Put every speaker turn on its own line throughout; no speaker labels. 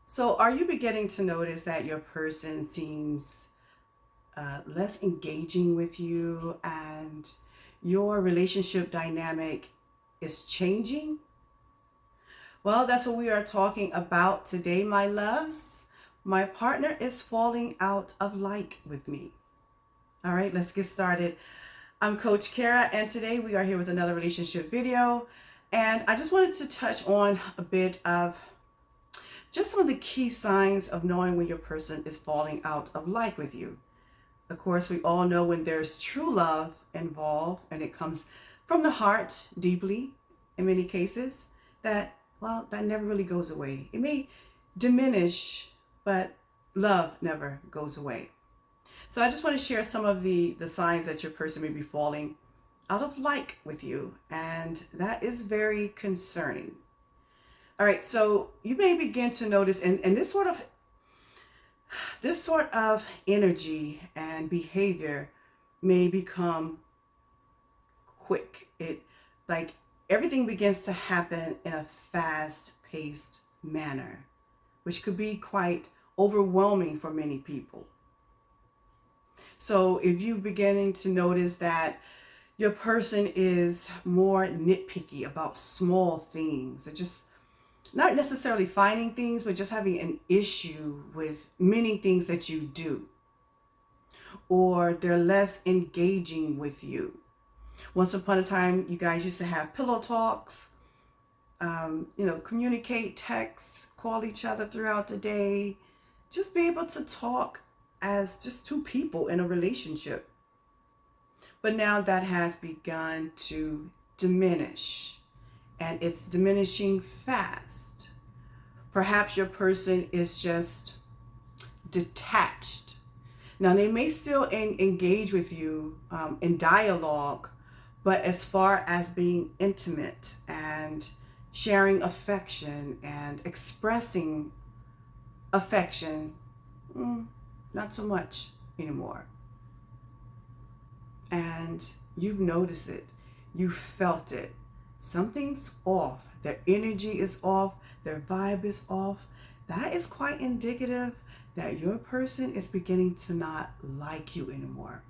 So, are you beginning to notice that your person seems less engaging with you and your relationship dynamic is changing? Well, that's what we are talking about today, my loves. My partner is falling out of like with me. All right, let's get started. I'm Coach Kara, and today we are here with another relationship video. And I just wanted to touch on a bit of just some of the key signs of knowing when your person is falling out of like with you. Of course, we all know when there's true love involved and it comes from the heart deeply in many cases, that never really goes away. It may diminish, but love never goes away. So I just want to share some of the signs that your person may be falling out of like with you, and that is very concerning. All right, so you may begin to notice, and this sort of energy and behavior may become quick. It like everything begins to happen in a fast-paced manner, which could be quite overwhelming for many people. So if you beginning to notice that your person is more nitpicky about small things, that just not necessarily finding things, but just having an issue with many things that you do, or they're less engaging with you. Once upon a time, you guys used to have pillow talks, communicate, text, call each other throughout the day, just be able to talk as just two people in a relationship. But now that has begun to diminish, and it's diminishing fast. Perhaps your person is just detached. Now, they may still engage with you in dialogue, but as far as being intimate and sharing affection and expressing affection, not so much anymore. And you've noticed it, you felt it. Something's off. Their energy is off, their vibe is off. That is quite indicative that your person is beginning to not like you anymore.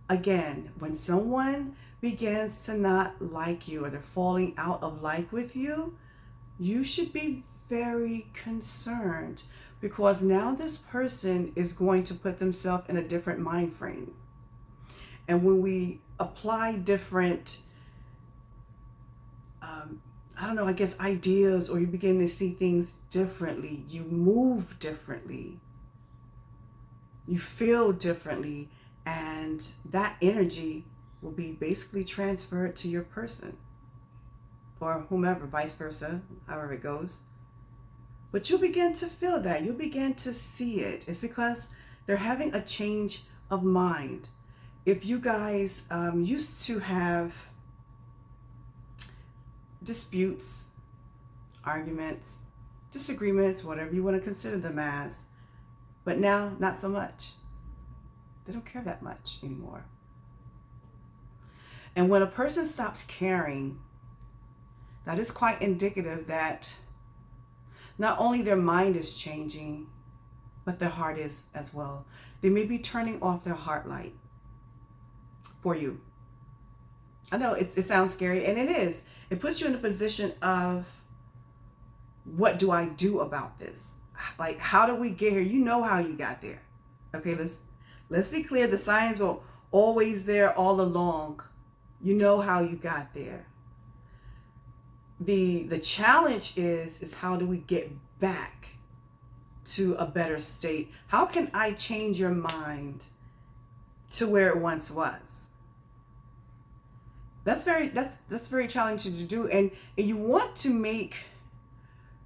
Again, when someone begins to not like you or they're falling out of like with you, you should be very concerned, because now this person is going to put themselves in a different mind frame. And when we apply different I don't know, I guess ideas, or you begin to see things differently, you move differently, you feel differently, and that energy will be basically transferred to your person or whomever, vice versa, however it goes. But you'll begin to feel that, you'll begin to see it. It's because they're having a change of mind. If you guys used to have disputes, arguments, disagreements, whatever you want to consider them as, but now not so much. They don't care that much anymore. And when a person stops caring, that is quite indicative that not only their mind is changing, but their heart is as well. They may be turning off their heart light for you. I know it sounds scary, and it is. It puts you in a position of, what do I do about this? Like, how did we get here? You know how you got there. Okay, let's be clear. The signs were always there all along. You know how you got there. The challenge is how do we get back to a better state? How can I change your mind to where it once was? That's very challenging to do, and you want to make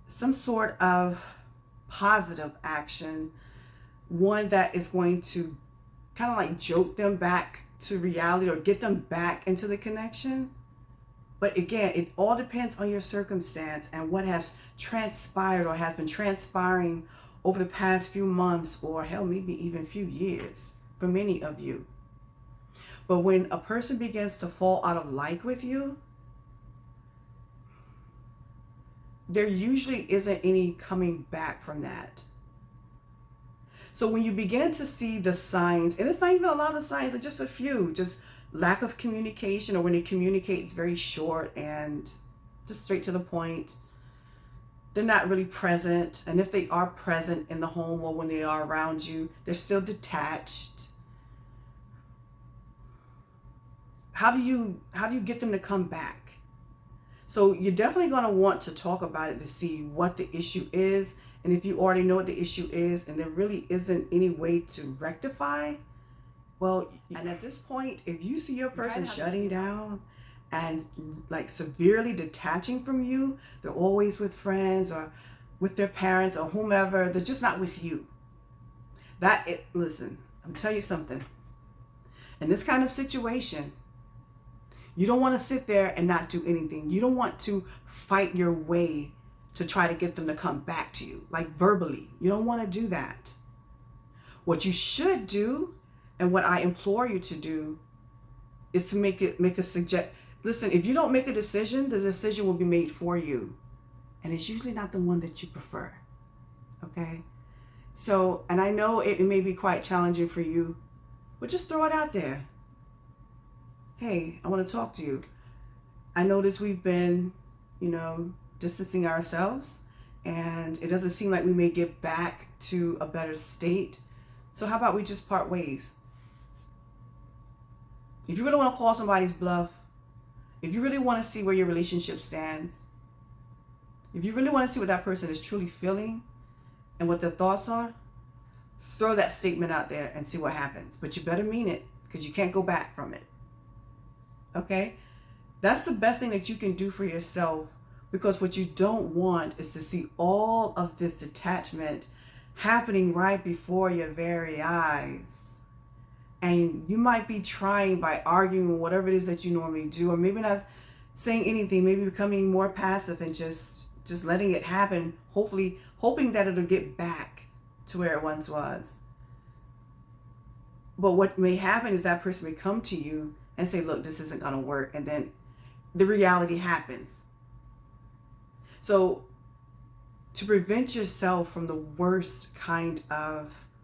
some sort of positive action, one that is going to kind of like jolt them back to reality or get them back into the connection. But again, it all depends on your circumstance and what has transpired or has been transpiring over the past few months, or hell, maybe even few years for many of you. But when a person begins to fall out of like with you, there usually isn't any coming back from that. So when you begin to see the signs, and it's not even a lot of signs, it's just a few, just lack of communication, or when they communicate, it's very short and just straight to the point. They're not really present. And if they are present in the home or when they are around you, they're still detached. How do you get them to come back? So you're definitely going to want to talk about it to see what the issue is. And if you already know what the issue is and there really isn't any way to rectify, well, and at this point, if you see your person shutting down and like severely detaching from you, they're always with friends or with their parents or whomever, they're just not with you. Listen, I'm telling you something. In this kind of situation, you don't want to sit there and not do anything. You don't want to fight your way to try to get them to come back to you, like verbally. You don't want to do that. What you should do, and what I implore you to do, is to make a suggest. Listen, if you don't make a decision, the decision will be made for you. And it's usually not the one that you prefer. Okay? So, and I know it may be quite challenging for you, but just throw it out there. Hey, I want to talk to you. I notice we've been, distancing ourselves, and it doesn't seem like we may get back to a better state. So how about we just part ways? If you really want to call somebody's bluff, if you really want to see where your relationship stands, if you really want to see what that person is truly feeling and what their thoughts are, throw that statement out there and see what happens. But you better mean it, because you can't go back from it. Okay? That's the best thing that you can do for yourself, because what you don't want is to see all of this detachment happening right before your very eyes. And you might be trying by arguing whatever it is that you normally do, or maybe not saying anything, maybe becoming more passive and just letting it happen, hopefully hoping that it'll get back to where it once was. But what may happen is that person may come to you and say, look, this isn't going to work. And then the reality happens. So to prevent yourself from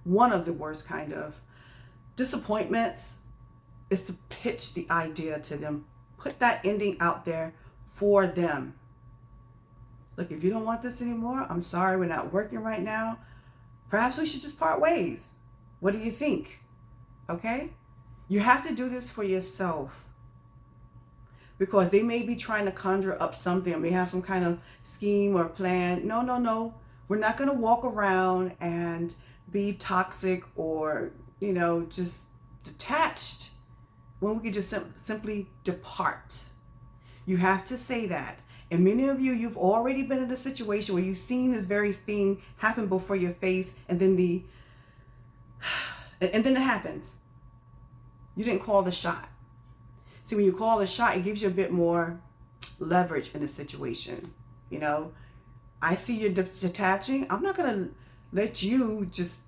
one of the worst kind of disappointments, is to pitch the idea to them. Put that ending out there for them. Look, if you don't want this anymore, I'm sorry, we're not working right now. Perhaps we should just part ways. What do you think? Okay? You have to do this for yourself, because they may be trying to conjure up something, or may have some kind of scheme or plan. No. We're not going to walk around and be toxic or, just detached when we could just simply depart. You have to say that. And many of you've already been in a situation where you've seen this very thing happen before your face, and then it happens. You didn't call the shot. See, when you call the shot, it gives you a bit more leverage in the situation. I see you're detaching. I'm not going to let you just,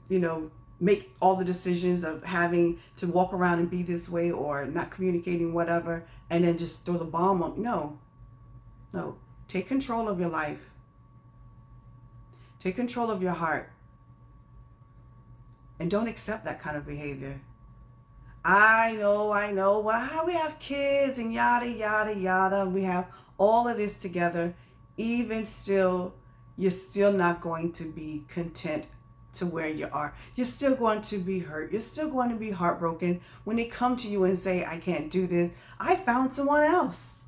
make all the decisions of having to walk around and be this way, or not communicating, whatever, and then just throw the bomb on. No. Take control of your life. Take control of your heart. And don't accept that kind of behavior. I know. Well, we have kids and yada, yada, yada. We have all of this together. Even still, you're still not going to be content to where you are. You're still going to be hurt. You're still going to be heartbroken when they come to you and say, I can't do this. I found someone else.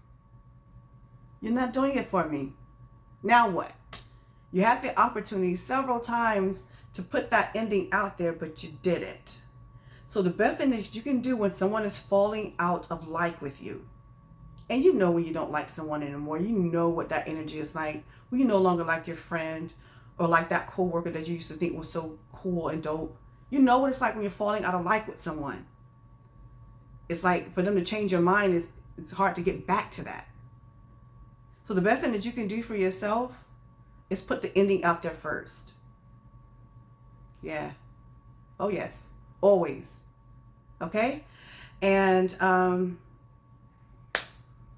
You're not doing it for me. Now what? You had the opportunity several times to put that ending out there, but you didn't. So the best thing that you can do when someone is falling out of like with you, and when you don't like someone anymore, you know what that energy is like, when you no longer like your friend, or like that coworker that you used to think was so cool and dope. You know what it's like when you're falling out of like with someone. It's like for them to change your mind, it's hard to get back to that. So the best thing that you can do for yourself is put the ending out there first. Yeah. Oh yes. Always. Okay? And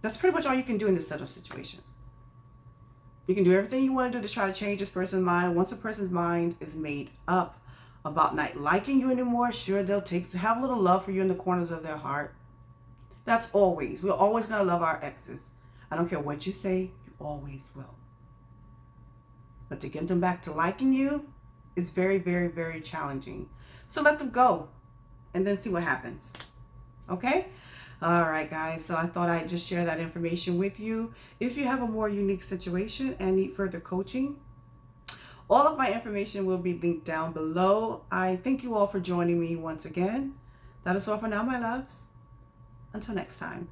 that's pretty much all you can do in this sort of situation. You can do everything you want to do to try to change this person's mind. Once a person's mind is made up about not liking you anymore, sure, they'll have a little love for you in the corners of their heart. That's always. We're always going to love our exes. I don't care what you say, you always will. But to get them back to liking you is very, very, very challenging. So let them go and then see what happens. Okay? All right, guys. So I thought I'd just share that information with you. If you have a more unique situation and need further coaching, all of my information will be linked down below. I thank you all for joining me once again. That is all for now, my loves. Until next time.